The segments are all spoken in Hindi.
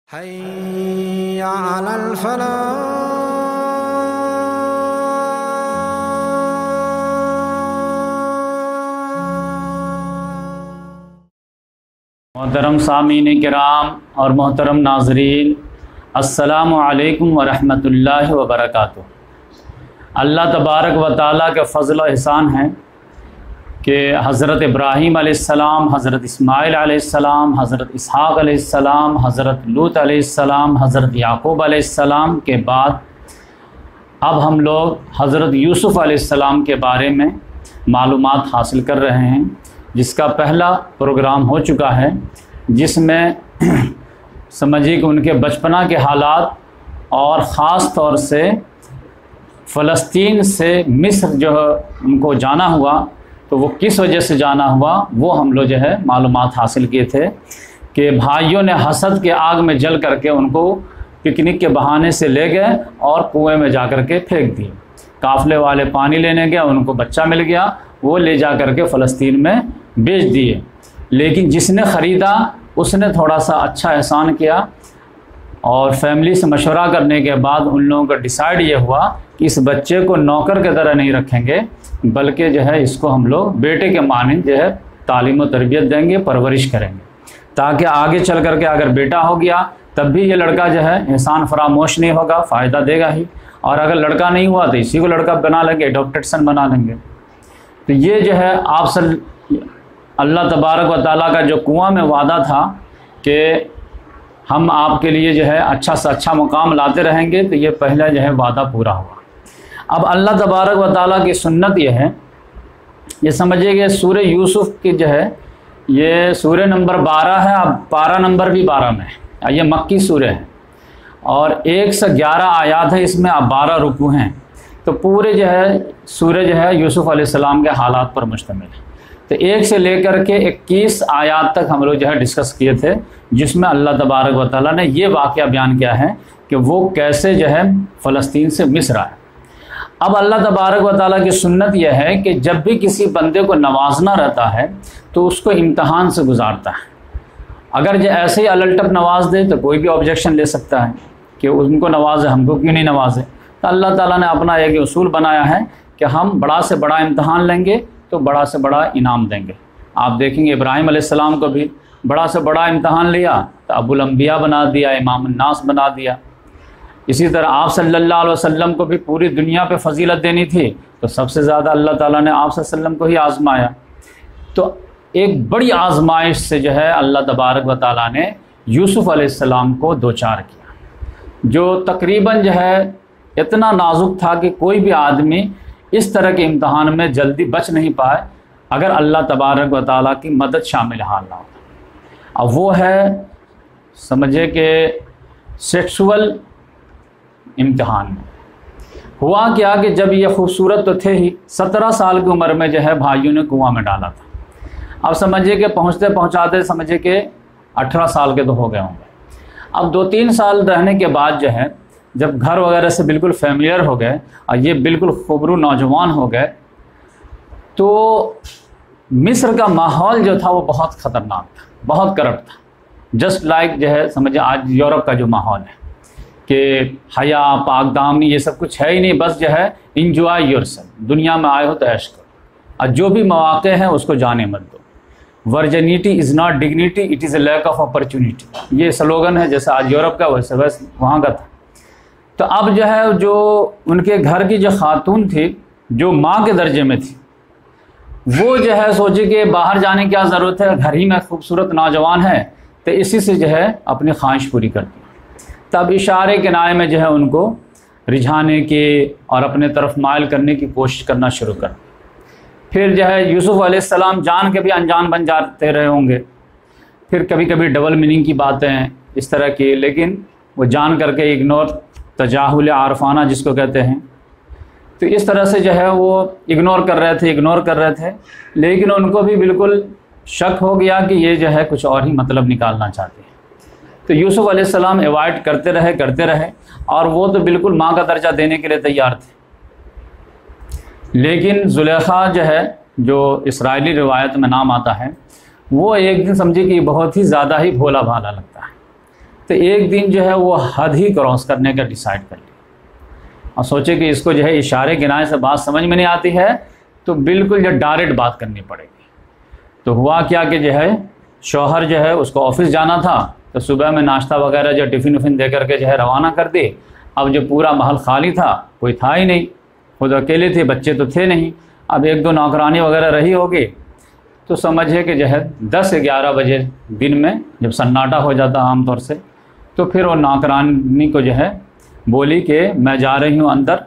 हय्या अलल फलाह। मोहतरम सामीन किराम और मोहतरम नाजरीन, अस्सलामु अलैकुम व रहमतुल्लाहि व बरकातुहू। अल्लाह तबारक व तआला के फ़ज़ल व एहसान है कि हज़रत इब्राहीम अलैहिस्सलाम, हज़रत इस्माईल अलैहिस्सलाम, हज़रत इसहाक़ अलैहिस्सलाम, हज़रत लूत अलैहिस्सलाम, हज़रत याक़ूब अलैहिस्सलाम के बाद अब हम लोग हज़रत यूसुफ़ अलैहिस्सलाम के बारे में मालूमात हासिल कर रहे हैं, जिसका पहला प्रोग्राम हो चुका है, जिसमें समझिए कि उनके बचपना के हालात और ख़ास तौर से फ़लस्तीन से मिस्र जो है उनको जाना हुआ, तो वो किस वजह से जाना हुआ वो हम लोग जो है मालूमात हासिल किए थे कि भाइयों ने हसद के आग में जल करके उनको पिकनिक के बहाने से ले गए और कुएं में जा कर के फेंक दिए। काफ़िले वाले पानी लेने गए, उनको बच्चा मिल गया, वो ले जा कर के फ़लस्तीन में बेच दिए। लेकिन जिसने ख़रीदा उसने थोड़ा सा अच्छा एहसान किया और फैमिली से मशवरा करने के बाद उन लोगों का डिसाइड ये हुआ कि इस बच्चे को नौकर के तरह नहीं रखेंगे, बल्कि जो है इसको हम लोग बेटे के मानिंद जो है तालीम और तरबियत देंगे, परवरिश करेंगे, ताकि आगे चल कर के अगर बेटा हो गया तब भी ये लड़का जो है एहसान फरामोश नहीं होगा, फ़ायदा देगा ही। और अगर लड़का नहीं हुआ तो इसी को लड़का बना लेंगे, एडॉप्टेड सन बना लेंगे। तो ये जो है आप अल्लाह तबारक व तआला का जो कुआं में वादा था कि हम आपके लिए जो है अच्छा से अच्छा मुकाम लाते रहेंगे, तो ये पहला जो है वादा पूरा हुआ। अब अल्लाह तबारक व तआला की सुन्नत ये है, ये समझिए कि सूरह यूसुफ़ की जो है ये सूरह नंबर 12 है, अब पारा नंबर भी 12 में है। ये मक्की सूरह है और 1 से 11 आयात है, इसमें अब 12 रुकू हैं। तो पूरे जो है सूरह जो है यूसुफ़ अलैहिस्सलाम के हालात पर मुश्तमिल है। तो 1 से लेकर के 21 आयात तक हम लोग जो है डिस्कस किए थे, जिसमें अल्लाह तबारक व तआला ने ये वाक़या बयान किया है कि वो कैसे जो है फ़लस्तीन से मिस्र आए। अब अल्लाह तबारक व तआला की सुन्नत यह है कि जब भी किसी बंदे को नवाजना रहता है तो उसको इम्तहान से गुजारता है। अगर जो ऐसे ही अलटप नवाज दे तो कोई भी ऑब्जेक्शन ले सकता है कि उनको नवाजे, हमको क्यों नहीं नवाजे। तो अल्लाह ताला ने अपना एक उसूल बनाया है कि हम बड़ा से बड़ा इम्तहान लेंगे तो बड़ा से बड़ा इनाम देंगे। आप देखेंगे इब्राहीम अलैहिस्सलाम को भी बड़ा से बड़ा इम्तहान लिया तो अबुल अंबिया बना दिया, इमाम अन्नास बना दिया। इसी तरह आप सल्लल्लाहु अलैहि वसल्लम को भी पूरी दुनिया पे फजीलत देनी थी, तो सबसे ज़्यादा अल्लाह ताला ने आप सल्लल्लाहु अलैहि वसल्लम को ही आज़माया। तो एक बड़ी आजमाइश से जो है अल्लाह तबारक व तआला ने यूसुफ़ अलैहिस्सलाम को दो चार किया, जो तकरीबन जो है इतना नाजुक था कि कोई भी आदमी इस तरह के इम्तहान में जल्दी बच नहीं पाए अगर अल्लाह तबारक व तआला की मदद शामिल हाल ना हो। अब वो है समझे कि सेक्सुअल इम्तहान में हुआ क्या कि जब ये खूबसूरत तो थे ही, 17 साल की उम्र में जो है भाइयों ने कुआं में डाला था। अब समझिए कि पहुँचते पहुँचाते समझिए कि 18 साल के तो हो गए होंगे। अब 2-3 साल रहने के बाद जो है जब घर वगैरह से बिल्कुल फेमिलियर हो गए और ये बिल्कुल खूबरू नौजवान हो गए, तो मिस्र का माहौल जो था वो बहुत ख़तरनाक था, बहुत करप्ट था। जस्ट लाइक जो है समझिए आज यूरोप का जो माहौल है कि हया पाकदामी ये सब कुछ है ही नहीं, बस जो है इंजॉय योरसेल्फ, दुनिया में आए हो तो ऐश करो और जो भी मौक़े हैं उसको जाने मत दो। Virginity is not dignity, it is a lack of opportunity, ये स्लोगन है जैसे आज यूरोप का वैसे वहाँ का था। तो अब जो है जो उनके घर की जो खातून थी जो माँ के दर्जे में थी, वो जो है सोचे कि बाहर जाने की क्या ज़रूरत है, घर ही में खूबसूरत नौजवान है, तो इसी से जो है अपनी ख्वाहिश पूरी करती। तब इशारे किनारे में जो है उनको रिझाने की और अपने तरफ माइल करने की कोशिश करना शुरू कर। फिर जो है यूसुफ़ अलैहिस्सलाम जान के भी अनजान बन जाते रहे होंगे, फिर कभी कभी डबल मीनिंग की बातें इस तरह की, लेकिन वो जान करके इग्नोर, तजाहुल आरफाना जिसको कहते हैं, तो इस तरह से जो है वो इग्नोर कर रहे थे। लेकिन उनको भी बिल्कुल शक हो गया कि ये जो है कुछ और ही मतलब निकालना चाहते हैं। तो यूसुफ़ अलैहिस्सलाम अवॉइड करते रहे और वो तो बिल्कुल माँ का दर्जा देने के लिए तैयार थे। लेकिन ज़ुलेखा जो है, जो इसराइली रिवायत में नाम आता है, वो एक दिन समझिए कि बहुत ही ज़्यादा ही भोला भाला लगता है। तो एक दिन जो है वो हद ही क्रॉस करने का डिसाइड कर लिया और सोचे कि इसको जो है इशारे किनारे से बात समझ में नहीं आती है, तो बिल्कुल जो डायरेक्ट बात करनी पड़ेगी। तो हुआ क्या कि जो है शौहर जो है उसको ऑफिस जाना था, तो सुबह में नाश्ता वगैरह जो टिफ़िन उफ़िन दे करके जो है रवाना कर दी। अब जो पूरा महल खाली था, कोई था ही नहीं, खुद अकेले थे, बच्चे तो थे नहीं। अब एक दो नौकरानी वगैरह रही होगी, तो समझिए कि जो है 10-11 बजे दिन में जब सन्नाटा हो जाता आमतौर से, तो फिर वो नौकरानी को जो है बोली कि मैं जा रही हूँ अंदर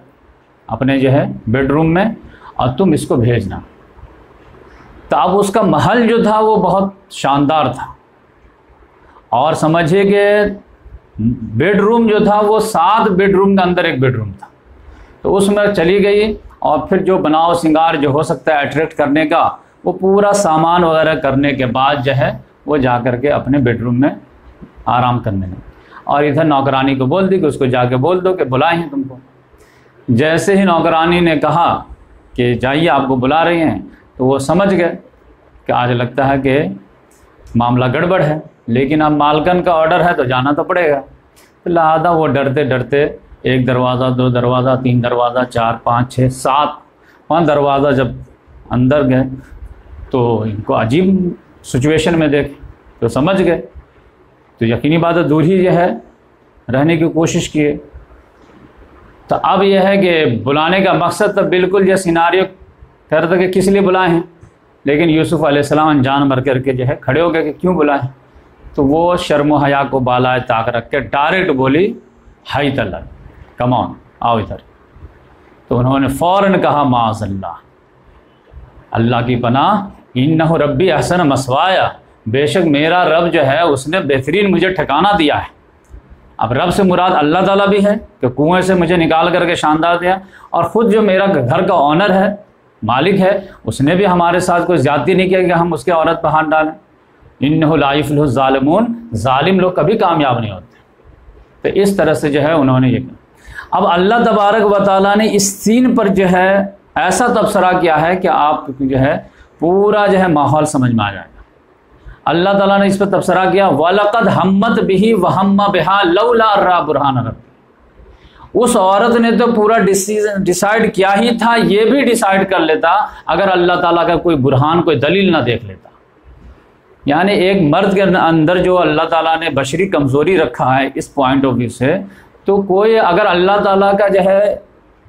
अपने जो है बेडरूम में और तुम इसको भेजना। तो अब उसका महल जो था वो बहुत शानदार था और समझिए कि बेडरूम जो था वो 7 बेडरूम के अंदर एक बेडरूम था। तो उसमें चली गई और फिर जो बनाव सिंगार जो हो सकता है अट्रैक्ट करने का, वो पूरा सामान वगैरह करने के बाद जो है वो जा कर के अपने बेडरूम में आराम करने लगी। और इधर नौकरानी को बोल दी कि उसको जाके बोल दो कि बुलाए हैं तुमको। जैसे ही नौकरानी ने कहा कि जाइए आपको बुला रही हैं, तो वो समझ गए कि आज लगता है कि मामला गड़बड़ है, लेकिन अब मालकन का ऑर्डर है तो जाना तो पड़ेगा। तो लिहाजा वो डरते डरते 1 दरवाज़ा 2 दरवाज़ा 3 दरवाज़ा 4 5 6 7 5 दरवाज़ा जब अंदर गए, तो इनको अजीब सिचुएशन में देखे तो समझ गए। तो यकीनी बात है दूर ही जो है रहने की कोशिश किए। तो अब यह है कि बुलाने का मकसद तो बिल्कुल ये सिनारियो कह रहा था कि किस लिए बुलाए हैं, लेकिन यूसुफ अलैहिस्सलाम अनजान मर करके जो है खड़े हो गए कि क्यों बुलाए। तो वो शर्म हया को बालाए ताक रख के डायरेक्ट बोली हाई तल्ला, कम ऑन, आओ इधर। तो उन्होंने फ़ौरन कहा माज़ल्लाह, अल्लाह की पनाह, इन्नहु रब्बी अहसन मसवाया, बेशक मेरा रब जो है उसने बेहतरीन मुझे ठिकाना दिया है। अब रब से मुराद अल्लाह ताला भी है कि कुएं से मुझे निकाल करके शानदार दिया, और ख़ुद जो मेरा घर का ऑनर है, मालिक है, उसने भी हमारे साथ कोई ज़्यादती नहीं किया कि हम उसके औरत पर हाथ डालें। इन्नहु ला युफ्लिहु ज़ालिमून, ज़ालिम लोग कभी कामयाब नहीं होते। तो इस तरह से जो है उन्होंने ये किया। अब अल्लाह तबारक व तआला ने इस सीन पर जो है ऐसा तबसरा किया है कि आप जो है पूरा जो है माहौल समझ में आ जाएगा। अल्लाह ताला ने इस पर तबसरा किया, वलक़द हम्मत बिही वहम्मा बिहा लौला अर्रा बुरहान रब्बी। उस औरत ने तो पूरा डिसाइड किया ही था, ये भी डिसाइड कर लेता अगर अल्लाह ताला का कोई बुरहान, कोई दलील ना देख लेता। यानी एक मर्द के अंदर जो अल्लाह ताला ने बशरी कमज़ोरी रखा है इस पॉइंट ऑफ व्यू से, तो कोई अगर अल्लाह ताला का जो है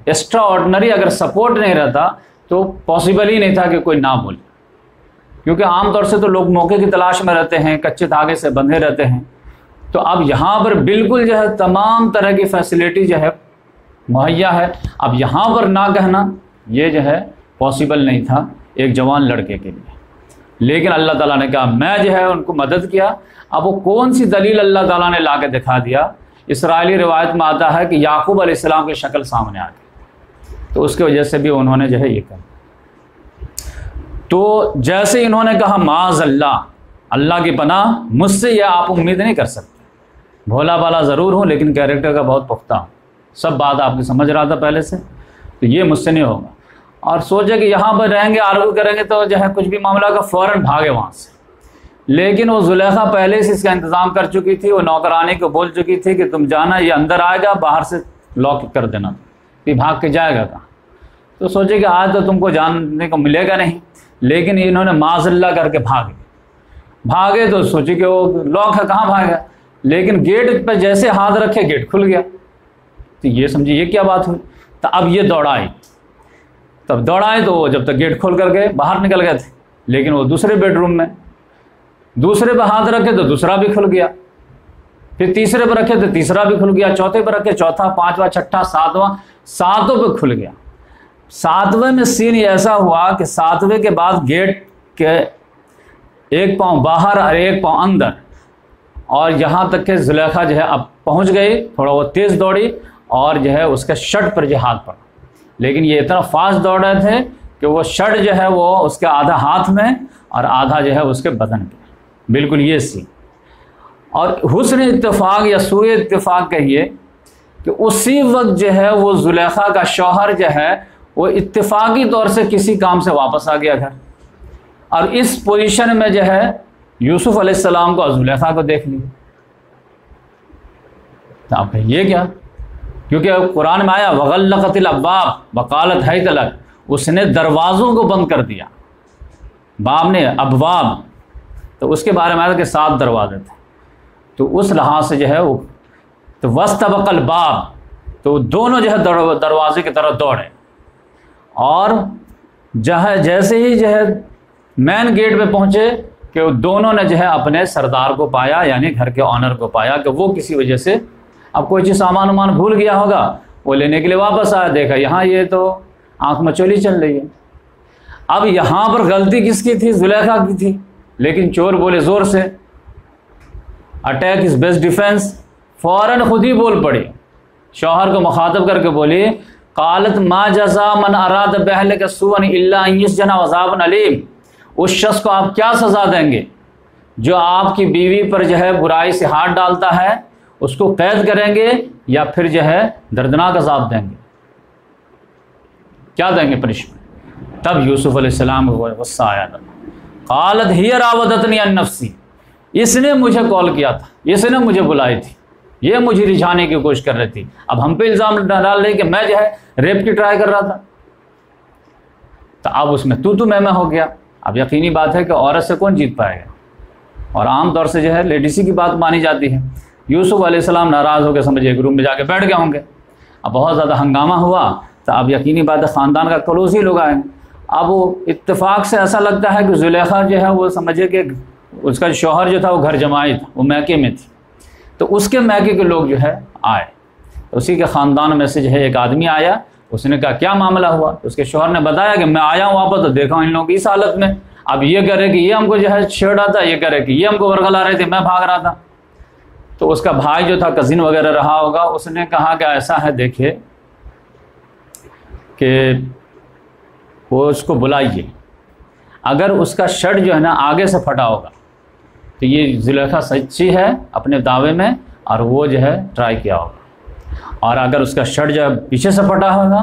एक्स्ट्रा ऑर्डिनरी अगर सपोर्ट नहीं रहता तो पॉसिबल ही नहीं था कि कोई ना बोले। क्योंकि आमतौर से तो लोग मौके की तलाश में रहते हैं, कच्चे धागे से बंधे रहते हैं। तो अब यहाँ पर बिल्कुल जो है तमाम तरह की फैसिलिटी जो है मुहैया है। अब यहाँ पर ना कहना ये जो है पॉसिबल नहीं था एक जवान लड़के के लिए, लेकिन अल्लाह ताला ने कहा, मैं जो है उनको मदद किया। अब वो कौन सी दलील अल्लाह ताला ने ला के दिखा दिया, इसराइली रिवायत में आता है कि याकूब अलैहिस्सलाम की शक्ल सामने आ गई, तो उसकी वजह से भी उन्होंने जो है ये कहा। तो जैसे इन्होंने कहा माज़ल्लाह, अल्लाह की पनाह, मुझसे यह आप उम्मीद नहीं कर सकते। भोला भाला ज़रूर हूँ लेकिन कैरेक्टर का बहुत पुख्ता हूँ, सब बात आपकी समझ रहा था पहले से, तो ये मुझसे नहीं होगा। और सोचे कि यहाँ पर रहेंगे आर्गू करेंगे तो जो है कुछ भी मामला का फ़ौरन भागे वहाँ से। लेकिन वो जुलेखा पहले से इसका इंतज़ाम कर चुकी थी, वो नौकरानी को बोल चुकी थी कि तुम जाना, ये अंदर आएगा, बाहर से लॉक कर देना, कि भाग के जाएगा कहाँ। तो सोचे कि आज तो तुमको जानने को मिलेगा नहीं, लेकिन इन्होंने माज़ल्लाह करके भागे तो सोचे कि वो लॉक है, कहाँ भागेगा। लेकिन गेट पर जैसे हाथ रखे गेट खुल गया। तो ये समझिए ये क्या बात हुई। तो अब ये दौड़ाए, तब दौड़ाए तो जब तक गेट खोल करके बाहर निकल गए थे, लेकिन वो दूसरे बेडरूम में, दूसरे पर हाथ रखे तो दूसरा भी खुल गया, फिर तीसरे पर रखे तो तीसरा भी खुल गया, चौथे पर रखे चौथा, पांचवा, छठा, सातवां, सातों पे खुल गया। सातवें में सीन ऐसा हुआ कि सातवें के बाद गेट के एक पाँव बाहर और एक पाँव अंदर, और यहाँ तक के जुलेखा जो है अब पहुँच गई। थोड़ा वो तेज़ दौड़ी और जो है उसके शर्ट पर जो हाथ पड़ा, लेकिन ये इतना फास्ट दौड़ रहे थे कि वो शर्ट जो है वो उसके आधा हाथ में और आधा जो है उसके बदन पे, बिल्कुल ये सीन। और हुस्न इत्तेफाक या सूए इत्तेफाक कहिए कि उसी वक्त जो है वो जुलेखा का शौहर जो है वो इत्तेफाकी तौर से किसी काम से वापस आ गया घर, और इस पोजीशन में जो है यूसुफ अलैहिस्सलाम को और जुलेखा को देख लिया। तो आप ये क्या, क्योंकि कुरान में आया वगल्लक़तिल अब्वाब वक़ालत हैत लक, उसने दरवाज़ों को बंद कर दिया, बाब ने अबवाब, तो उसके बारे में आया कि 7 दरवाजे थे। तो उस लिहाज से जो है वो तो वस्तबक़ल बाब, तो दोनों जो है दरवाजे की तरफ दौड़े, और जैसे ही जो है मेन गेट पे पहुँचे कि वो दोनों ने जो है अपने सरदार को पाया, यानी घर के ऑनर को पाया कि वो किसी वजह से अब कोई चीज़ सामान वामान भूल गया होगा, वो लेने के लिए वापस आया, देखा यहाँ ये तो आँख मचोली चल रही है। अब यहाँ पर गलती किसकी थी? जुलेखा की थी, लेकिन चोर बोले ज़ोर से, अटैक इज़ बेस्ट डिफेंस, फ़ौरन खुद ही बोल पड़ी, शौहर को मुखातब करके बोली कालत मा जज़ा मन अराद बहलक सुअन इल्ला अन युस्जना वज़ाबुन अलीम, उस शख्स को आप क्या सज़ा देंगे जो आपकी बीवी पर जो है बुराई से हाथ डालता है, उसको कैद करेंगे या फिर जो है दर्दनाक अज़ाब देंगे, क्या देंगे पनिशमेंट? तब यूसुफ अलैहिस्सलाम को गुस्सा आया था, कालत हिय रावदतनी अन नफ्सी, इसने मुझे कॉल किया था, इसने मुझे बुलाई थी, ये मुझे रिझाने की कोशिश कर रही थी, अब हम पे इल्ज़ाम डाल रही कि मैं जो है रेप की ट्राई कर रहा था। तो अब उसमें तू मैं हो गया। अब यकीनी बात है कि औरत से कौन जीत पाएगा, और आम तौर से जो है लेडीसी की बात मानी जाती है। यूसुफ अलैहिस्सलाम नाराज़ होकर समझिए एक रूम में जाके बैठ गए होंगे, अब बहुत ज़्यादा हंगामा हुआ, तो अब यकीनी बात है ख़ानदान का क्लोज़ लोग आए। अब वो इत्तेफाक से ऐसा लगता है कि जुलेखा जो है वो समझिए कि उसका शौहर जो था वो घर जमाई था, वो मैके में थी, तो उसके मैके के लोग जो है आए, तो उसी के ख़ानदान में से जो है एक आदमी आया, उसने कहा क्या मामला हुआ? तो उसके शौहर ने बताया कि मैं आया हूँ वापस, तो देखा हूँ इन लोगों की इस हालत में, अब ये कह रहे कि ये हमको जो है छेड़ रहा था, ये कह रहे कि ये हमको वर्गला रहे थे, मैं भाग रहा था। तो उसका भाई जो था, कज़िन वगैरह रहा होगा, उसने कहा कि ऐसा है देखिए कि वो उसको बुलाइए, अगर उसका शर्ट जो है ना आगे से फटा होगा तो ये जुलेखा सच्ची है अपने दावे में, और वो जो है ट्राई किया होगा, और अगर उसका शर्ट जो है पीछे से फटा होगा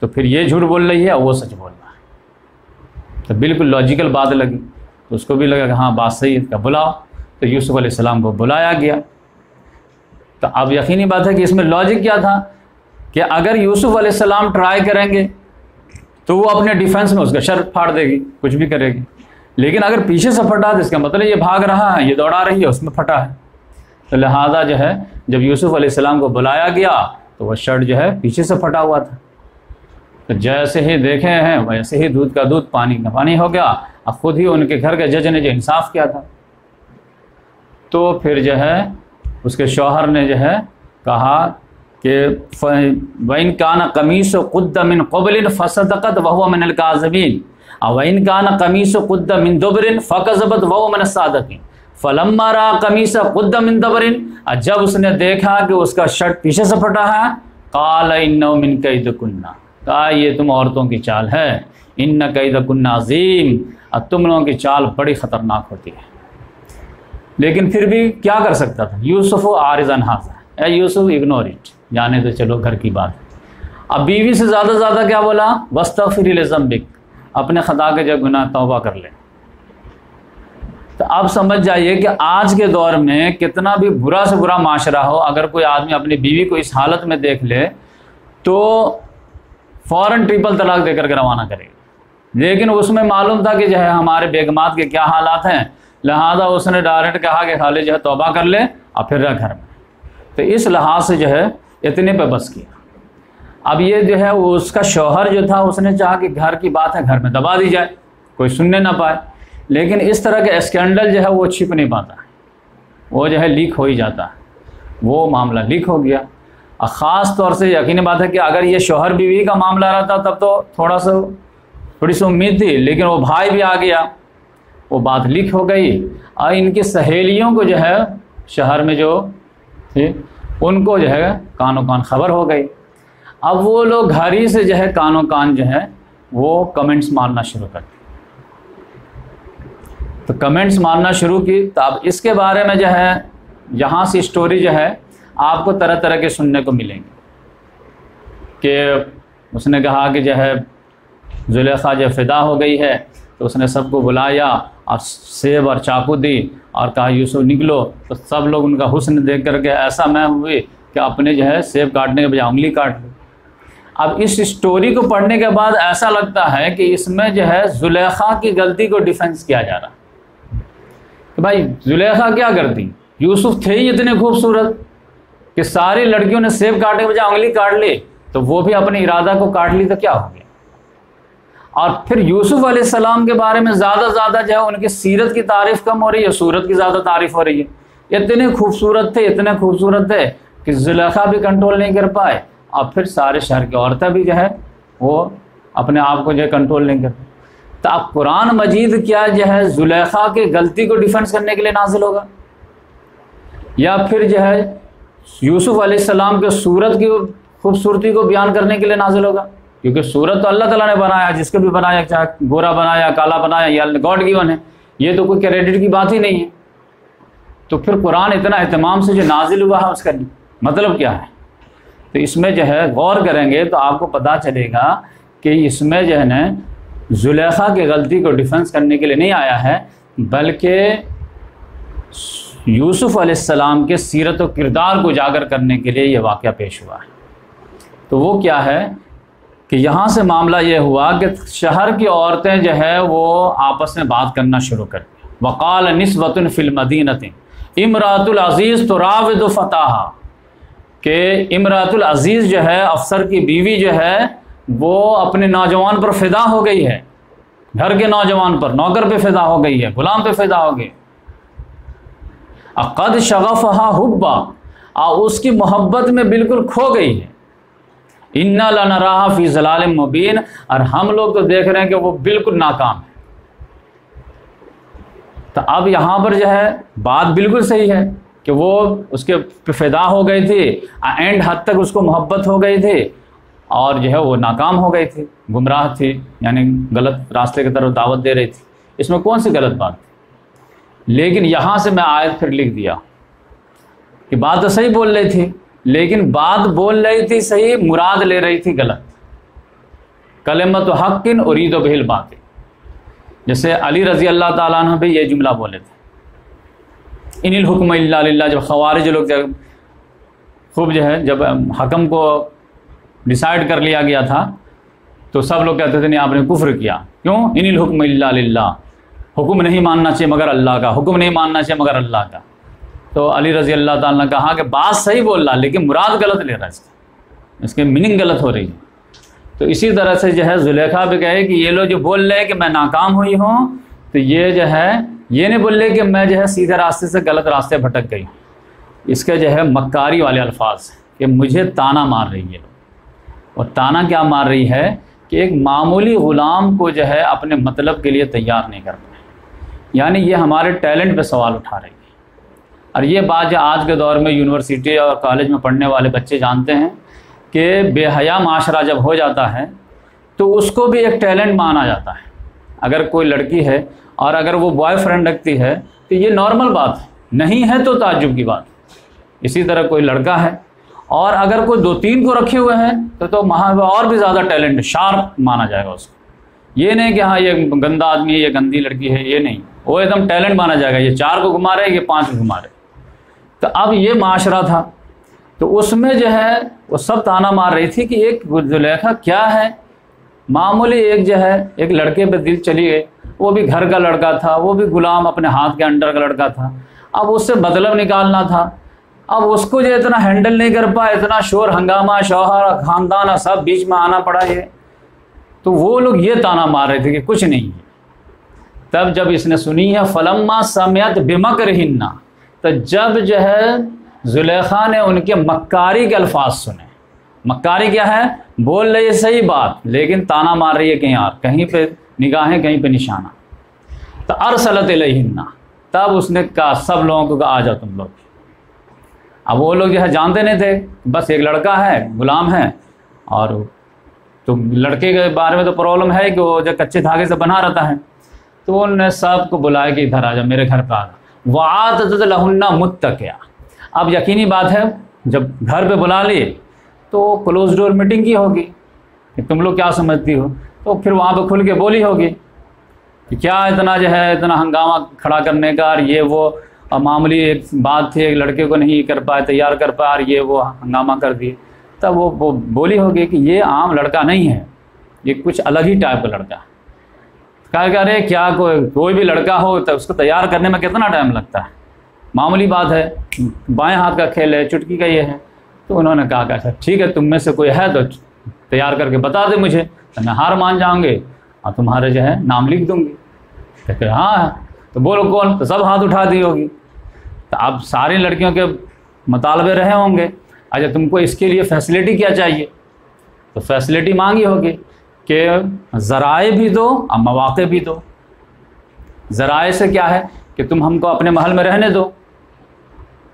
तो फिर ये झूठ बोल रही है और वो सच बोल रहा है। तो बिल्कुल लॉजिकल बात लगी, तो उसको भी लगा कि हाँ बात सही है, इसका बुलाओ। तो यूसुफ अलैहिस्सलाम को बुलाया गया। तो अब यकीनी बात है कि इसमें लॉजिक क्या था कि अगर यूसुफ अलैहिस्सलाम ट्राई करेंगे तो वो अपने डिफेंस में उसका शर्ट फाड़ देगी, कुछ भी करेगी, लेकिन अगर पीछे से फटा तो इसका मतलब ये भाग रहा है, ये दौड़ा रही है, उसमें फटा है। तो लिहाजा जो है जब यूसुफ अलैहिस्सलाम को बुलाया गया तो वह शर्ट जो है पीछे से फटा हुआ था। तो जैसे ही देखे हैं वैसे ही दूध का दूध पानी का पानी हो गया। अब खुद ही उनके घर के जज ने जो इंसाफ किया था, तो फिर जो है उसके शौहर ने जो है कहा कि वइन काना कमीस कुद्द मिन क़बलिन फसदक़त वहुव मिनल काज़िबीन वइन काना कमीस कुद्द मिन दुबरिन फ़कज़बत वहुव मिनस सादिक़ीन फलम्मा रा कमीस कुद्द मिन दुबरिन, जब उसने देखा कि उसका शर्ट पीछे से फटा है, क़ाल इन्नहु मिन कैदिकुन्ना, कहा ये तुम औरतों की चाल है, इन्न कैदकुन्ना अज़ीम, अब तुम लोगों की चाल बड़ी ख़तरनाक होती है। लेकिन फिर भी क्या कर सकता था यूसुफ आरिज़न हाज़ा, यूसुफ इग्नोर इट, जाने तो चलो घर की बात। अब बीवी से ज़्यादा क्या बोला, वस्तग़फ़िरी लिज़ंबिक, अपने ख़ता के जब गुनाह तौबा कर ले। तो अब समझ जाइए कि आज के दौर में कितना भी बुरा से बुरा माशरा हो, अगर कोई आदमी अपनी बीवी को इस हालत में देख ले तो फ़ौरन ट्रिपल तलाक देकर के रवाना करेगा। लेकिन उसमें मालूम था कि जो है हमारे बेगमात के क्या हालात हैं, लिहाजा उसने डायरेक्ट कहा कि खाली जो है तौबा कर ले और फिर रह घर में। तो इस लिहाज से जो है इतने पे बस किया। अब ये जो है वो उसका शौहर जो था उसने चाहा कि घर की बात है घर में दबा दी जाए, कोई सुनने ना पाए, लेकिन इस तरह के स्कैंडल जो है वो छिप नहीं पाता है, वो जो है लीक हो ही जाता है। वो मामला लीक हो गया। और ख़ास तौर से यकीनी बात है कि अगर ये शौहर बीवी का मामला रहता तब तो थोड़ी सी उम्मीद थी, लेकिन वो भाई भी आ गया, वो बात लीक हो गई। और इनकी सहेलियों को जो है शहर में जो थी उनको जो है कानो कान खबर हो गई। अब वो लोग घर ही से जो है कानो कान जो है वो कमेंट्स मारना शुरू कर दिए। तो कमेंट्स मारना शुरू की। तो अब इसके बारे में जो है यहाँ से स्टोरी जो है आपको तरह तरह के सुनने को मिलेंगे कि उसने कहा कि जो है जुलेखा जो फ़िदा हो गई है, तो उसने सबको बुलाया और सेब और चाकू दी और कहा यूसुफ निकलो। तो सब लोग उनका हुस्न देख करके ऐसा मैं हुई कि अपने जो है सेब काटने के बजाय उंगली काट ली। अब इस स्टोरी को पढ़ने के बाद ऐसा लगता है कि इसमें जो है जुलेखा की गलती को डिफेंस किया जा रहा है कि भाई जुलेखा क्या करती, यूसुफ थे ही इतने खूबसूरत कि सारी लड़कियों ने सेब काटने के बजाय उंगली काट ली, तो वो भी अपने इरादा को काट ली तो क्या हो गया। और फिर यूसुफ अलैहिस्सलाम के बारे में ज़्यादा जो है उनकी सीरत की तारीफ कम हो रही है, सूरत की ज़्यादा तारीफ हो रही है। इतने खूबसूरत थे कि जुलेखा भी कंट्रोल नहीं कर पाए, और फिर सारे शहर की औरतें भी जो है वो अपने आप को जो है कंट्रोल नहीं कर पाए। तो अब कुरान मजीद क्या जो है जुलेखा की गलती को डिफेंस करने के लिए नाजिल होगा, या फिर जो है यूसुफ अलैहिस्सलाम के सूरत की खूबसूरती को बयान करने के लिए नाजिल होगा? क्योंकि सूरत तो अल्लाह ताला ने बनाया, जिसको भी बनाया, चाहे गोरा बनाया, काला बनाया, या गॉड गिवन है, ये तो कोई क्रेडिट की बात ही नहीं है। तो फिर कुरान इतना एहतमाम से जो नाजिल हुआ है उसका मतलब क्या है? तो इसमें जो है गौर करेंगे तो आपको पता चलेगा कि इसमें जो है ना जुलेखा की गलती को डिफेंस करने के लिए नहीं आया है, बल्कि यूसुफ अलैहिस्सलाम के सीरत और किरदार को उजागर करने के लिए ये वाक़या पेश हुआ है। तो वो क्या है कि यहाँ से मामला ये हुआ कि शहर की औरतें जो है वो आपस में बात करना शुरू कर दी। वक़ाल निस्बतुन फिल मदीनतिन इमरातुल अज़ीज़ तुराविदु फ़ताहा, कि इमरातुल अज़ीज़ जो है अफसर की बीवी जो है वो अपने नौजवान पर फ़िदा हो गई है, घर के नौजवान पर, नौकर पे फ़िदा हो गई है, गुलाम पे फ़िदा हो गई। अक़द शग़फ़हा हुब्बा, उसकी मोहब्बत में बिल्कुल खो गई है। इन्ना लनराहा फ़ी ज़लालिम मुबीन, और हम लोग तो देख रहे हैं कि वो बिल्कुल नाकाम है। तो अब यहाँ पर जो है बात बिल्कुल सही है कि वो उसके फ़िदा हो गई थी, एंड हद तक उसको मोहब्बत हो गई थी, और जो है वो नाकाम हो गई थी, गुमराह थी, यानी गलत रास्ते की तरफ दावत दे रही थी। इसमें कौन सी गलत बात थी? लेकिन यहाँ से मैं आयत फिर लिख दिया कि बात तो सही बोल रही थी, लेकिन बात बोल रही थी सही, मुराद ले रही थी गलत। कलिमतु हक़्क़िन उरीदु बिहिल बातिल, जैसे अली रज़ी अल्लाह ताला अन्हु भी ये जुमला बोले थे, इनिल हुक्म इल्ला लिल्लाह। जब ख़वारिज लोग जब खूब जो है जब हकम को डिसाइड कर लिया गया था तो सब लोग कहते थे नहीं आपने कुफ्र किया। क्यों? इनिल हुक्म इल्ला लिल्लाह, हुक्म नहीं मानना चाहिए मगर अल्लाह का, हुक्म नहीं मानना चाहिए मगर अल्लाह का। तो अली रज़ी अल्लाह ताला ने कहा कि बात सही बोल रहा लेकिन मुराद गलत ले रहा है, इसकी मीनिंग गलत हो रही है। तो इसी तरह से जो है जुलेखा भी कहे कि ये लोग जो बोल रहे हैं कि मैं नाकाम हुई हूँ, तो ये जो है ये नहीं बोल रहे कि मैं जो है सीधे रास्ते से गलत रास्ते भटक गई हूँ। इसके जो है मक्कारी वाले अल्फाज कि मुझे ताना मार रही है। और ताना क्या मार रही है कि एक मामूली ग़ुलाम को जो है अपने मतलब के लिए तैयार नहीं कर पाए, यानी ये हमारे टैलेंट पे सवाल उठा रही है। और ये बात जो आज के दौर में यूनिवर्सिटी और कॉलेज में पढ़ने वाले बच्चे जानते हैं कि बेहया माशरा जब हो जाता है तो उसको भी एक टैलेंट माना जाता है। अगर कोई लड़की है और अगर वो बॉयफ्रेंड रखती है तो ये नॉर्मल बात है, नहीं है तो ताज्जुब की बात। इसी तरह कोई लड़का है और अगर कोई 2-3 को रखे हुए हैं तो वहाँ और भी ज़्यादा टैलेंट, शार्प माना जाएगा उसको। ये नहीं कि हाँ ये गंदा आदमी है, ये गंदी लड़की है, ये नहीं, वो एकदम टैलेंट माना जाएगा। ये 4 को घुमा रहे, ये 5 को घुमा रहे। तो अब ये माशरा था, तो उसमें जो है वो सब ताना मार रही थी कि एक जुलेखा क्या है, मामूली एक जो है एक लड़के पे दिल चली गई, वो भी घर का लड़का था, वो भी गुलाम अपने हाथ के अंडर का लड़का था। अब उससे मतलब निकालना था, अब उसको जो इतना हैंडल नहीं कर पाया, इतना शोर हंगामा, शौहर ख़ानदान सब बीच में आना पड़ा ये, तो वो लोग ये ताना मार रहे थे कि कुछ नहीं है। तब जब इसने सुनी है फलम्मा समियत बिमकरहिन्ना, तो जब जो है जुलेखा ने उनके मक्कारी के अल्फाज सुने। मक्कारी क्या है? बोल रही है सही बात लेकिन ताना मार रही है कहीं और, कहीं पे निगाहें कहीं पे निशाना। तो अरसलत इलैहिन्ना, तब उसने कहा सब लोगों को आ जाओ तुम लोग। अब वो लोग जो है जानते नहीं थे, बस एक लड़का है, गुलाम है, और तो लड़के के बारे में तो प्रॉब्लम है कि वो जो कच्चे धागे से बना रहता है। तो उन्होंने सबको बुलाया कि इधर आ जाओ, मेरे घर पर आ जाओ। वातत लहुन्ना मुत्तकिया। अब यकीनी बात है जब घर पे बुला लिए तो क्लोज डोर मीटिंग की होगी कि तुम लोग क्या समझती हो, तो फिर वहाँ पे खुल के बोली होगी कि क्या इतना जो है इतना हंगामा खड़ा करने का और ये वो। और मामूली एक बात थी, एक लड़के को नहीं कर पाए, तैयार कर पाए और ये वो हंगामा कर दिए, तब वो बोली होगी कि ये आम लड़का नहीं है, ये कुछ अलग ही टाइप का लड़का है। कहा अरे क्या कोई भी लड़का हो तो उसको तैयार करने में कितना टाइम लगता है, मामूली बात है, बाएं हाथ का खेल है, चुटकी का ये है। तो उन्होंने कहा कि अच्छा ठीक है, तुम में से कोई है तो तैयार करके बता दे मुझे, तो मैं हार मान जाऊंगे और तुम्हारे जो है नाम लिख दूंगी। तो कहा हाँ, तो बोलो कौन, तो सब हाथ उठा दी होगी। तो अब सारी लड़कियों के मुतालबे रहे होंगे, अच्छा तुमको इसके लिए फैसिलिटी क्या चाहिए, तो फैसिलिटी मांगी होगी कि ज़राए भी दो और मौक़े भी दो। ज़राए से क्या है कि तुम हमको अपने महल में रहने दो,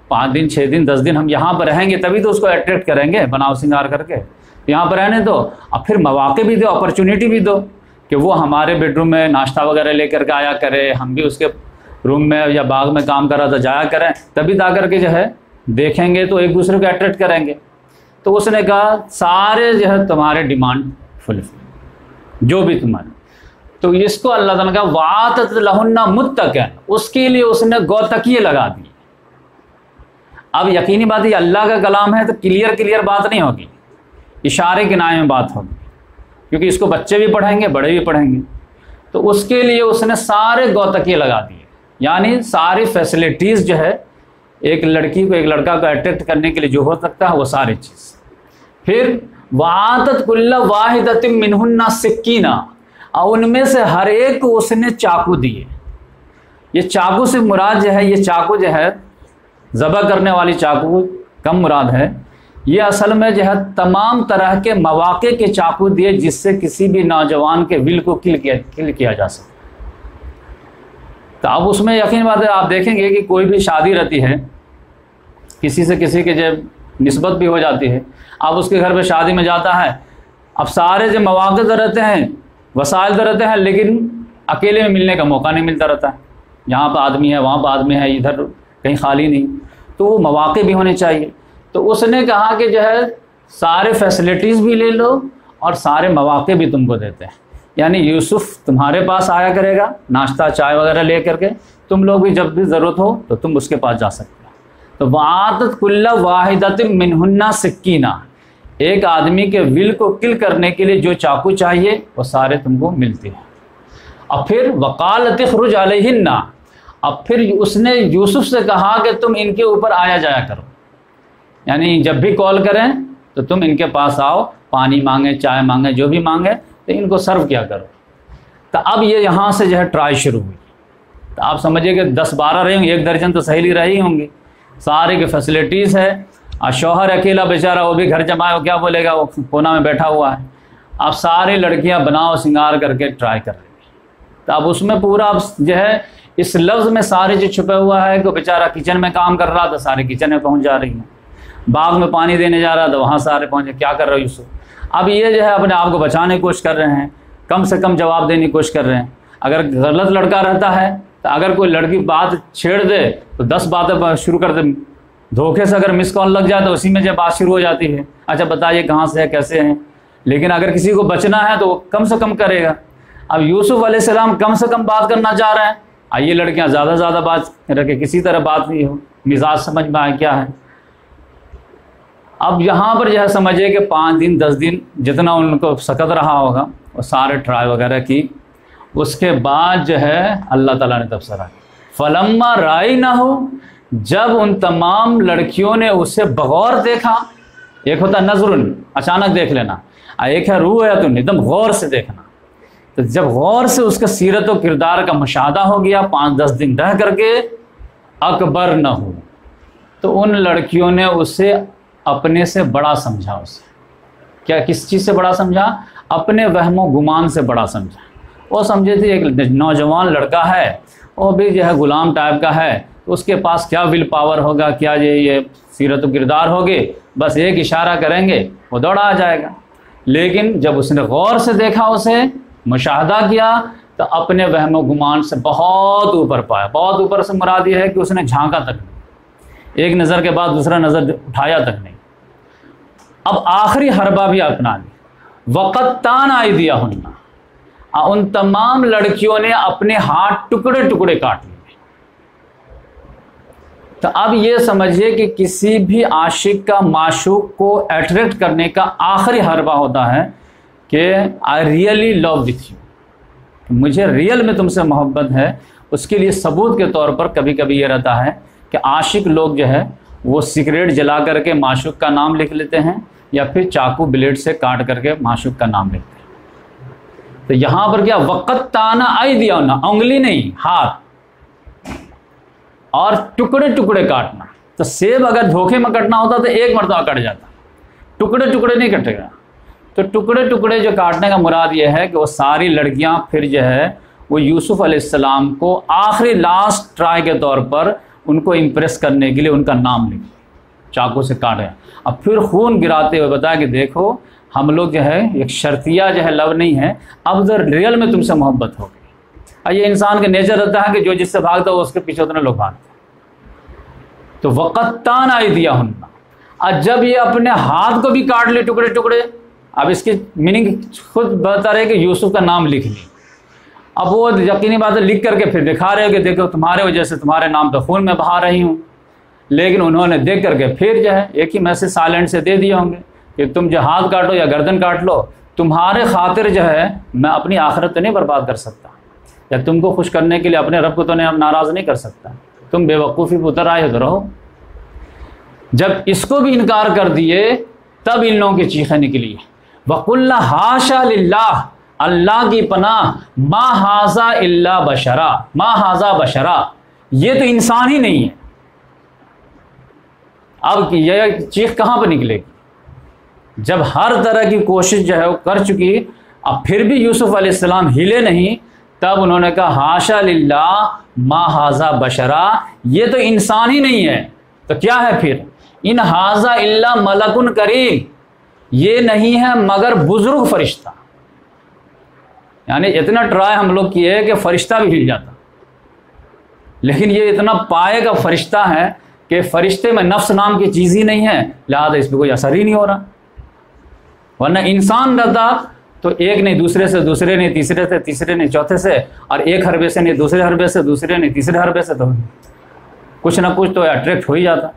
5 दिन 6 दिन 10 दिन हम यहाँ पर रहेंगे, तभी तो उसको अट्रैक्ट करेंगे बनाव सिंगार करके, यहाँ पर रहने दो। और फिर मौक़े भी दो, अपॉर्चुनिटी भी दो कि वो हमारे बेडरूम में नाश्ता वगैरह लेकर के आया करे, हम भी उसके रूम में या बाग में काम कर रहा था जाया करें, तभी ता करके जो है देखेंगे तो एक दूसरे को अट्रैक्ट करेंगे। तो उसने कहा सारे जो है तुम्हारे डिमांड फुलफिल, जो भी तुम्हारे। तो इसको अल्लाह ताला का वातत लहुन्ना मुत्तकन, उसके लिए उसने गौतकिए लगा दिए। अब यकीनी बात ये अल्लाह का कलाम है तो क्लियर बात नहीं होगी, इशारे किनारे में बात होगी, क्योंकि इसको बच्चे भी पढ़ेंगे बड़े भी पढ़ेंगे। तो उसके लिए उसने सारे गौतकिए लगा दिए, यानी सारी फैसिलिटीज़ जो है एक लड़की को एक लड़का को अट्रैक्ट करने के लिए जो हो सकता है वो सारी चीज़। फिर वातत कुल्ला वाहिदतिम मिनहुन्ना सिक्कीना, और उनमें से हर एक को उसने चाकू दिए। ये चाकू से मुराद जो है, ये चाकू जो है ज़बह करने वाली चाकू कम मुराद है, ये असल में जो है तमाम तरह के मौक़े के चाकू दिए जिससे किसी भी नौजवान के विल को किल किया जा सके। तो अब उसमें यकीन बात है, आप देखेंगे कि कोई भी शादी रहती है, किसी से किसी के जब निस्बत भी हो जाती है, अब उसके घर पे शादी में जाता है, अब सारे जो मौक़े तो रहते हैं, वसाइल तो रहते हैं, लेकिन अकेले में मिलने का मौका नहीं मिलता रहता है। यहाँ पर आदमी है, वहाँ पर आदमी है, इधर कहीं खाली नहीं, तो वो मौक़े भी होने चाहिए। तो उसने कहा कि जो है सारे फैसिलिटीज़ भी ले लो और सारे मौक़े भी तुमको देते हैं, यानी यूसुफ तुम्हारे पास आया करेगा नाश्ता चाय वगैरह ले करके, तुम लोग भी जब भी ज़रूरत हो तो तुम उसके पास जा सकते हो। तो वातत कुल्ला वाहिदतिम मिनहुन्ना सिक्कीना, एक आदमी के विल को किल करने के लिए जो चाकू चाहिए वो सारे तुमको मिलते हैं। और फिर वकालत ख़ुरुज अलैहिन्ना, अब फिर उसने यूसुफ से कहा कि तुम इनके ऊपर आया जाया करो, यानी जब भी कॉल करें तो तुम इनके पास आओ, पानी मांगे चाय मांगे जो भी मांगे तो इनको सर्व किया करो। तो अब ये यहाँ से जो है ट्राई शुरू हुई। तो आप समझिए कि 10-12 रहे होंगे, 1 दर्जन तो सहेली रही होंगी, सारे की फैसिलिटीज़ है। और शौहर अकेला बेचारा, वो भी घर जमाए, वो क्या बोलेगा, वो कोना में बैठा हुआ है। अब सारी लड़कियाँ बनाओ सिंगार करके ट्राई कर रही हैं। तो अब उसमें पूरा अब जो है इस लफ्ज़ में सारे जो छुपा हुआ है कि बेचारा किचन में काम कर रहा था, सारे किचन में पहुँच जा रही हैं, बाग में पानी देने जा रहा था, वहाँ सारे पहुँचे, क्या कर रहे हो यूसुफ। अब ये जो है अपने आप को बचाने की कोशिश कर रहे हैं, कम से कम जवाब देने की कोशिश कर रहे हैं। अगर गलत लड़का रहता है तो अगर कोई लड़की बात छेड़ दे तो 10 बातें शुरू कर दे, धोखे से अगर मिस कॉल लग जाए तो उसी में जब बात शुरू हो जाती है, अच्छा बताइए कहाँ से है कैसे हैं। लेकिन अगर किसी को बचना है तो वो कम से कम करेगा। अब यूसुफ अलैहिस्सलाम कम से कम बात करना चाह रहे हैं, ये लड़कियाँ ज़्यादा बात रखे, किसी तरह बात नहीं हो, मिजाज समझ में आए क्या है। अब यहाँ पर जो है समझिए कि 5 दिन 10 दिन जितना उनको सकत रहा होगा वो सारे ट्राई वगैरह की। उसके बाद जो है अल्लाह ताला ने तबसरा फलम्मा राई ना हो, जब उन तमाम लड़कियों ने उसे बगौर देखा, एक होता नजरुन अचानक देख लेना, एक है रूयतुन एकदम गौर से देखना। तो जब गौर से उसका सीरत और किरदार का मुशाहदा हो गया 5-10 दिन रह करके, अकबर न हो, तो उन लड़कियों ने उसे अपने से बड़ा समझा। उसे क्या, किस चीज़ से बड़ा समझा? अपने वहमो गुमान से बड़ा समझा। वो समझे थे एक नौजवान लड़का है, वो भी जो है गुलाम टाइप का है, तो उसके पास क्या विल पावर होगा, क्या ये सीरत किरदार होगी, बस एक इशारा करेंगे वो दौड़ा आ जाएगा। लेकिन जब उसने गौर से देखा, उसे मुशाहदा किया, तो अपने वहमो गुमान से बहुत ऊपर पाया। बहुत ऊपर से मुराद ये है कि उसने झांका तक नहीं, एक नज़र के बाद दूसरा नज़र उठाया तक नहीं। अब आखिरी हरबा भी अपना ली, वक़त्तान आइदिया हुन्ना, उन तमाम लड़कियों ने अपने हाथ टुकड़े टुकड़े काट लिए। तो अब ये समझिए कि किसी भी आशिक का माशूक को अट्रैक्ट करने का आखिरी हरबा होता है कि I really love with you, मुझे रियल में तुमसे मोहब्बत है। उसके लिए सबूत के तौर पर कभी कभी ये रहता है कि आशिक लोग जो है वो सिगरेट जला करके माशूक का नाम लिख लेते हैं या फिर चाकू ब्लेड से काट करके माशूक का नाम लिखते हैं। तो यहाँ पर क्या वक़्त ताना आई दिया ना, उंगली नहीं हाथ, और टुकड़े टुकड़े काटना। तो सेब अगर धोखे में कटना होता तो एक मरतबा कट जाता, टुकड़े टुकड़े नहीं कटेगा। तो टुकड़े टुकड़े जो काटने का मुराद ये है कि वो सारी लड़कियां फिर जो है वो यूसुफ अलैहिस्सलाम को आखिरी लास्ट ट्राई के तौर पर उनको इम्प्रेस करने के लिए उनका नाम लिखे, चाकू से काटे। अब फिर खून गिराते हुए बताया कि देखो हम लोग जो है एक शर्तिया जो है लव नहीं है, अब तो रियल में तुमसे मोहब्बत हो गई। और ये इंसान का नेचर रहता है कि जो जिससे भागता है उसके पीछे उतने लोग भागते हैं। तो वक़्तान आई दिया हुन्ना, और जब ये अपने हाथ को भी काट ले टुकड़े टुकड़े, अब इसकी मीनिंग खुद बता रहे कि यूसुफ का नाम लिख ली। अब वो यकीनी बात है लिख करके फिर दिखा रहे हो कि देखो तुम्हारे वजह से तुम्हारे नाम पे खून में बहा रही हूँ। लेकिन उन्होंने देख करके फिर जो है एक ही मैसेज साइलेंट से दे दिए होंगे कि तुम जो हाथ काटो या गर्दन काट लो, तुम्हारे खातिर जो है मैं अपनी आखिरत तो नहीं बर्बाद कर सकता, या तुमको खुश करने के लिए अपने रब को तो नाराज़ नहीं कर सकता। तुम बेवकूफ़ी पर उतर आए तो रहो। जब इसको भी इनकार कर दिए तब इन लोगों की चीखें निकली, वकुल्ला हाशा लिल्लाह, अल्लाह की पनाह, मा हाजा इल्ला बशरा, मा हाजा बशरा, ये तो इंसान ही नहीं है। अब यह चीख कहाँ पर निकलेगी जब हर तरह की कोशिश जो है वो कर चुकी, अब फिर भी यूसुफ अलैहिस्सलाम हिले नहीं। तब उन्होंने कहा हाशा लिल्लाह मा हाजा बशरा, ये तो इंसान ही नहीं है, तो क्या है फिर, इन हाजा इल्ला मलकुन करीम, ये नहीं है मगर बुजुर्ग फरिश्ता। यानी इतना ट्राई हम लोग किए कि फरिश्ता भी हिल जाता, लेकिन ये इतना पाए का फरिश्ता है कि फरिश्ते में नफ्स नाम की चीज़ ही नहीं है, लिहाजा इस पर कोई असर ही नहीं हो रहा। वरना इंसान रहता तो एक नहीं दूसरे से, दूसरे नहीं तीसरे से, तीसरे नहीं चौथे से, और एक हरबे से नहीं दूसरे हरबे से, दूसरे नहीं तीसरे हरबे से, तो कुछ ना कुछ तो अट्रैक्ट हो ही जाता।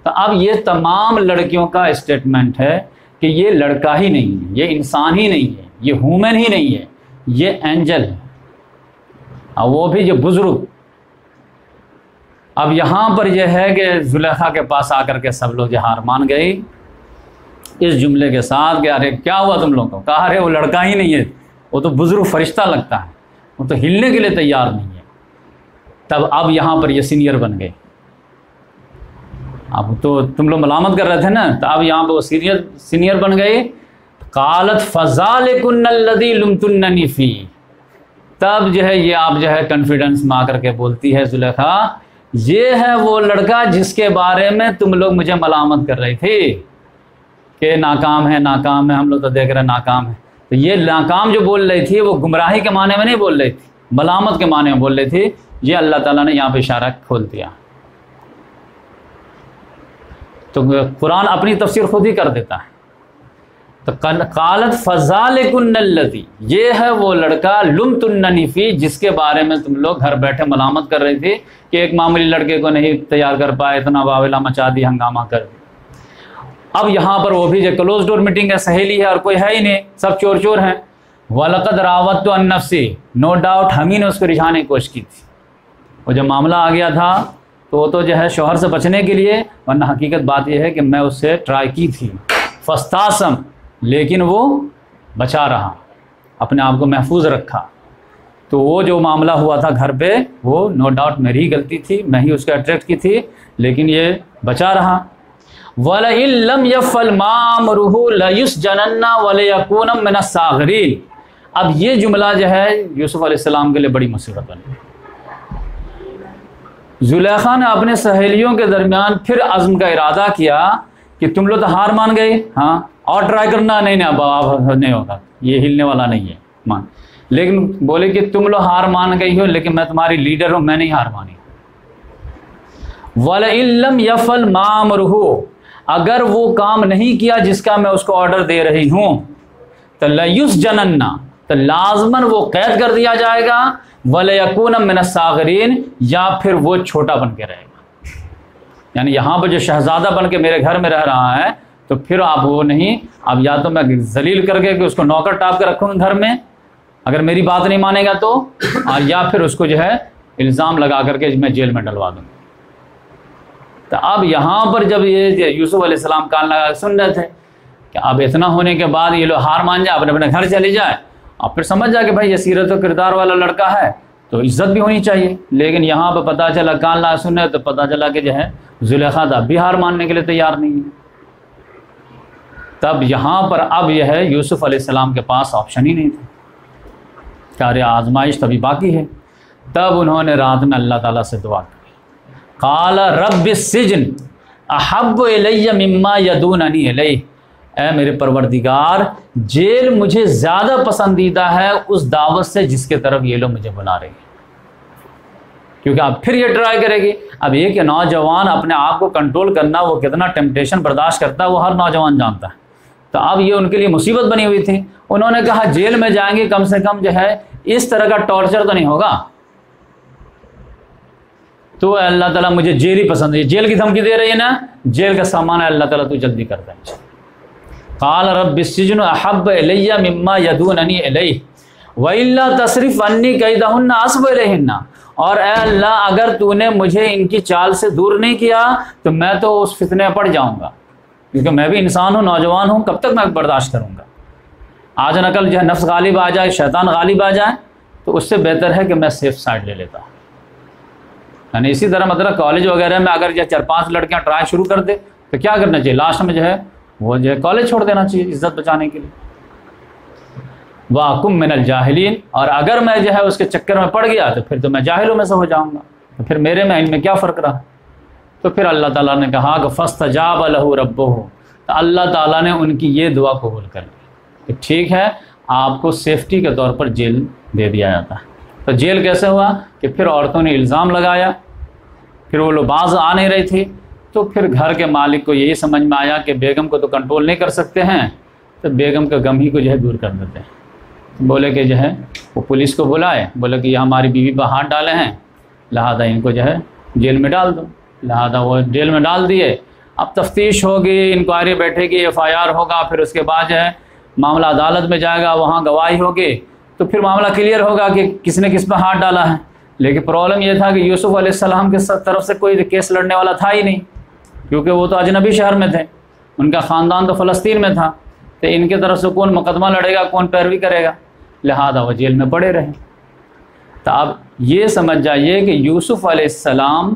तो अब ये तमाम लड़कियों का स्टेटमेंट है कि ये लड़का ही नहीं है, ये इंसान ही नहीं है, ये ह्यूमन ही नहीं है, ये एंजल है, और वो भी जो बुजुर्ग। अब यहाँ पर यह है कि जुलेखा के पास आकर के सब लोग हार मान गई इस जुमले के साथ कि अरे क्या हुआ तुम लोगों को, कहा अरे वो लड़का ही नहीं है, वो तो बुजुर्ग फरिश्ता लगता है, वो तो हिलने के लिए तैयार नहीं है। तब अब यहाँ पर ये सीनियर बन गए। अब तो तुम लोग मलामत कर रहे थे ना, तो अब यहाँ पर वो सीनियर बन गए। कालत फ़ज़ालिकुन्नल्लज़ी लुमतुन्ननी फ़ी, तब जो है ये आप जो है कॉन्फिडेंस में आकर के बोलती है जुलेखा, ये है वो लड़का जिसके बारे में तुम लोग मुझे मलामत कर रही थी कि नाकाम है, नाकाम है, हम लोग तो देख रहे हैं नाकाम है। तो ये नाकाम जो बोल रही थी वो गुमराही के माने में नहीं बोल रही थी, मलामत के माने में बोल रही थी। ये अल्लाह ताला ने यहाँ पे इशारा खोल दिया। तो कुरान अपनी तफसीर खुद ही कर देता है। तो कालत फ़ज़ालिकुन्नल्लज़ी, ये है वो लड़का लुमतुन्ननी फ़ी, जिसके बारे में तुम लोग घर बैठे मलामत कर रही थी कि एक मामूली लड़के को नहीं तैयार कर पाए, इतना वावेला मचा दी, हंगामा कर दी। अब यहाँ पर वो भी जो क्लोज डोर मीटिंग है, सहेली है और कोई है ही नहीं, सब चोर चोर हैं। वलक़द रावत्तु अन नफ़्सी, नो डाउट हम ही ने उसको रिझाने की कोशिश की थी। वो जब मामला आ गया था तो वो तो जो है शौहर से बचने के लिए, वरना हकीकत बात यह है कि मैं उससे ट्राई की थी, फस्तासम, लेकिन वो बचा रहा, अपने आप को महफूज रखा। तो वो जो मामला हुआ था घर पे, वो नो डाउट मेरी ही गलती थी, मैं ही उसको अट्रैक्ट की थी, लेकिन ये बचा रहा। वलइल्लम यफ़अल मा अमरुहु लयुस्जनन्ना वलयकूनम मिनस साग़िरीन। अब ये जुमला जो है यूसुफ अलैहिस्सलाम के लिए बड़ी मुसीबत बनी। जुलेखा ने अपने सहेलियों के दरमियान फिर अज़्म का इरादा किया कि तुम लोग तो हार मान गए, हाँ और ट्राई करना, नहीं अब नहीं होगा, ये हिलने वाला नहीं है मान। लेकिन बोले कि तुम लोग हार मान गई हो, लेकिन मैं तुम्हारी लीडर हूँ, मैं नहीं हार मानी। वलइल्लम यफ़अल मा अमरुहु, अगर वो काम नहीं किया जिसका मैं उसको ऑर्डर दे रही हूँ, तो लयुस्जनन्ना, तो लाजमन वो कैद कर दिया जाएगा, वलयकूनम मिनस साग़िरीन, या फिर वो छोटा बन के रहेगा। यानी यहाँ पर जो शहज़ादा बन के मेरे घर में रह रहा है, तो फिर आप वो नहीं, अब या तो मैं जलील करके कि उसको नौकर टाप के रखूँगा घर में अगर मेरी बात नहीं मानेगा तो, और या फिर उसको जो है इल्ज़ाम लगा करके मैं जेल में डलवा दूँगा। तो अब यहाँ पर जब ये यूसुफ अलैहिस्सलाम कान लगा सुन रहे थे कि अब इतना होने के बाद ये लोग हार मान जाए, अपने अपने घर चले जाए, और फिर समझ जाए कि भाई ये सीरत व किरदार वाला लड़का है तो इज्जत भी होनी चाहिए। लेकिन यहाँ पर पता चला कान लगा सुन रहे तो पता चला कि जो है जुलेखा तब भी हार मानने के लिए तैयार नहीं है। तब यहाँ पर अब यह है यूसुफ अलैहिस्सलाम के पास ऑप्शन ही नहीं था, कार्य आजमाइश तभी बाकी है। तब उन्होंने रात में अल्लाह ताला से दुआ की, क़ाल रब्बिस सिजन अहब्बु इलैया मिम्मा यदूननी इलैह, ऐ मेरे परवरदिगार जेल मुझे ज़्यादा पसंदीदा है उस दावत से जिसके तरफ ये लोग मुझे बुला रहे हैं। क्योंकि अब फिर ये ट्राई करेगी। अब एक नौजवान अपने आप को कंट्रोल करना, वो कितना टेम्पटेशन बर्दाश्त करता है वो हर नौजवान जानता है। तो अब ये उनके लिए मुसीबत बनी हुई थी। उन्होंने कहा जेल में जाएंगे, कम से कम जो है इस तरह का टॉर्चर तो नहीं होगा। तो अल्लाह ताला मुझे जेल ही पसंद है, जेल की धमकी दे रही है ना, जेल का सामान है, अल्लाह ताला तू जल्दी कर दे। क़ाल रब्बिस सिजनु अहब्बु इलैया मिम्मा यदूननी इलैह व इल्ला तस्रिफ़ अन्नी कैदहुन्ना अस्ब इलैहिन्ना, और ऐ अल्लाह अगर तूने मुझे इनकी चाल से दूर नहीं किया तो मैं तो उस फितने में पड़ जाऊंगा, क्योंकि मैं भी इंसान हूँ, नौजवान हूँ, कब तक मैं बर्दाश्त करूँगा। आज नकल जो है नफ्स गालिब आ जाए, शैतान गालिब आ जाए, तो उससे बेहतर है कि मैं सेफ साइड ले लेता हूँ। यानी इसी तरह मतलब कॉलेज वगैरह में अगर जो 4-5 लड़कियाँ ट्राई शुरू कर दे तो क्या करना चाहिए, लास्ट में जो है वो जो है कॉलेज छोड़ देना चाहिए इज्जत बचाने के लिए। वाकुम मिनल जाहिलीन, और अगर मैं जो है उसके चक्कर में पड़ गया तो फिर तो मैं जाहिलों में से हो जाऊँगा, तो फिर मेरे में इनमें क्या फ़र्क रहा। तो फिर अल्लाह ताला ने कहा कि फस्तजाब लहू रब्बुहु, तो अल्लाह ताला ने उनकी ये दुआ कबूल कर ली कि ठीक है आपको सेफ्टी के तौर पर जेल दे दिया जाता है। तो जेल कैसे हुआ कि फिर औरतों ने इल्ज़ाम लगाया, फिर वो लोग बाज आ नहीं रही थी, तो फिर घर के मालिक को यही समझ में आया कि बेगम को तो कंट्रोल नहीं कर सकते हैं, तो बेगम का गम ही को जो है दूर कर देते हैं। तो बोले कि जो है वो पुलिस को बुलाए, बोले कि ये हमारी बीवी पर हाथ डाले हैं, लिहाजा इनको जो है जेल में डाल दो। लिहाजा वो जेल में डाल दिए। अब तफ्तीश होगी, इंक्वायरी बैठेगी, FIR होगा, फिर उसके बाद जो है मामला अदालत में जाएगा, वहाँ गवाही होगी, तो फिर मामला क्लियर होगा कि किसने किस पर हाथ डाला है। लेकिन प्रॉब्लम ये था कि यूसुफ अलैहिस्सलाम के तरफ से कोई केस लड़ने वाला था ही नहीं, क्योंकि वो तो अजनबी शहर में थे, उनका ख़ानदान तो फ़लस्तीन में था, तो इनके तरफ से कौन मुकदमा लड़ेगा, कौन पैरवी करेगा, लिहाजा वो जेल में पड़े रहे। तो अब ये समझ जाइए कि यूसुफ अलैहिस्सलाम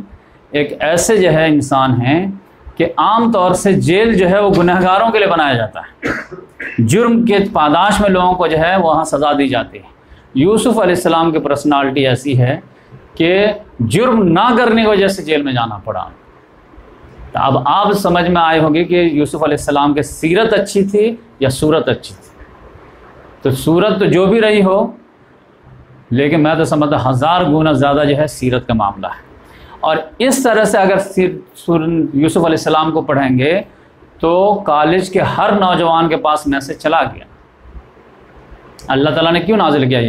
एक ऐसे जो है इंसान हैं कि आम तौर से जेल जो है वो गुनहगारों के लिए बनाया जाता है, जुर्म के पादाश में लोगों को जो है वहाँ सज़ा दी जाती है। यूसुफ अलैहिस्सलाम की पर्सनालिटी ऐसी है कि जुर्म ना करने की वजह से जेल में जाना पड़ा। तो अब आप समझ में आए होंगे कि यूसुफ अलैहिस्सलाम की सीरत अच्छी थी या सूरत अच्छी थी। तो सूरत तो जो भी रही हो, लेकिन मैं तो समझता 1000 गुना ज़्यादा जो है सीरत का मामला है। और इस तरह से अगर यूसुफ अलैहिस्सलाम को पढ़ेंगे तो कॉलेज के हर नौजवान के पास मैसेज चला गया। अल्लाह ताला ने क्यों नाजिल किया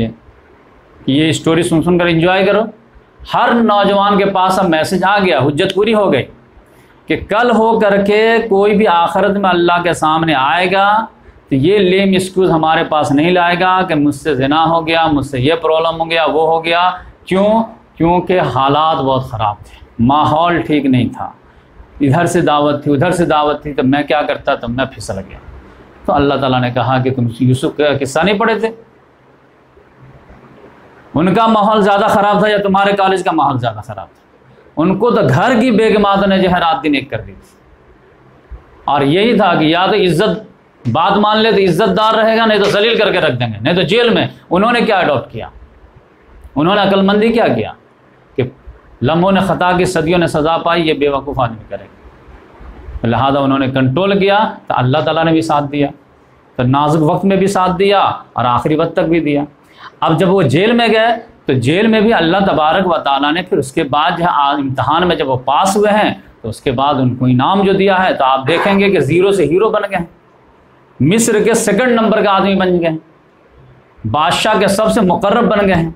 ये स्टोरी सुन सुन कर एंजॉय करो। हर नौजवान के पास अब मैसेज आ गया, हुज्जत पूरी हो गई कि कल हो करके कोई भी आखिरत में अल्लाह के सामने आएगा तो ये लेम एक्सक्यूज़ हमारे पास नहीं लाएगा कि मुझसे ज़िना हो गया, मुझसे ये प्रॉब्लम हो गया, वो हो गया। क्यों? क्योंकि हालात बहुत ख़राब थे, माहौल ठीक नहीं था, इधर से दावत थी, उधर से दावत थी, तो मैं क्या करता, तो मैं फिसल गया। तो अल्लाह ताला ने कहा कि तुम यूसुफ का किस्सा नहीं पढ़े थे, उनका माहौल ज़्यादा ख़राब था या तुम्हारे कॉलेज का माहौल ज़्यादा ख़राब था। उनको तो घर की बेगमात ने जो है रात दिन एक कर दी थी, और यही था कि या तो इज्जत बात मान ले तो इज्जतदार रहेगा, नहीं तो जलील करके रख देंगे, नहीं तो जेल में। उन्होंने क्या अडॉप्ट किया, उन्होंने अक्लमंदी क्या किया कि लम्हों ने ख़ता की सदियों ने सज़ा पाई, ये बेवकूफ़ आदमी करेगा। लिहाजा उन्होंने कंट्रोल किया, तो अल्लाह ताला ने भी साथ दिया, तो नाजुक वक्त में भी साथ दिया और आखिरी वक्त तक भी दिया। अब जब वो जेल में गए तो जेल में भी अल्लाह तबारक व तआला ने फिर उसके बाद जो है इम्तहान में जब वो पास हुए हैं तो उसके बाद उनको इनाम जो दिया है, तो आप देखेंगे कि ज़ीरो से हीरो बन गए, मिस्र के 2nd नंबर का आदमी बन गए, बादशाह के सबसे मुकर्रब बन गए हैं।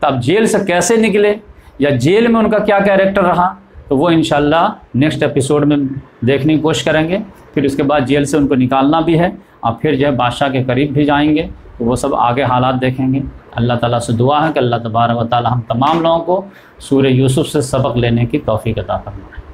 तब जेल से कैसे निकले या जेल में उनका क्या कैरेक्टर रहा, तो वो इंशाल्लाह नेक्स्ट एपिसोड में देखने की कोशिश करेंगे। फिर उसके बाद जेल से उनको निकालना भी है और फिर जो है बादशाह के करीब भी जाएंगे, तो वो सब आगे हालात देखेंगे। अल्लाह ताला से दुआ है कि अल्लाह तबारक व तआला हम तमाम लोगों को सूरह यूसुफ से सबक लेने की तौफीक अता फरमाए।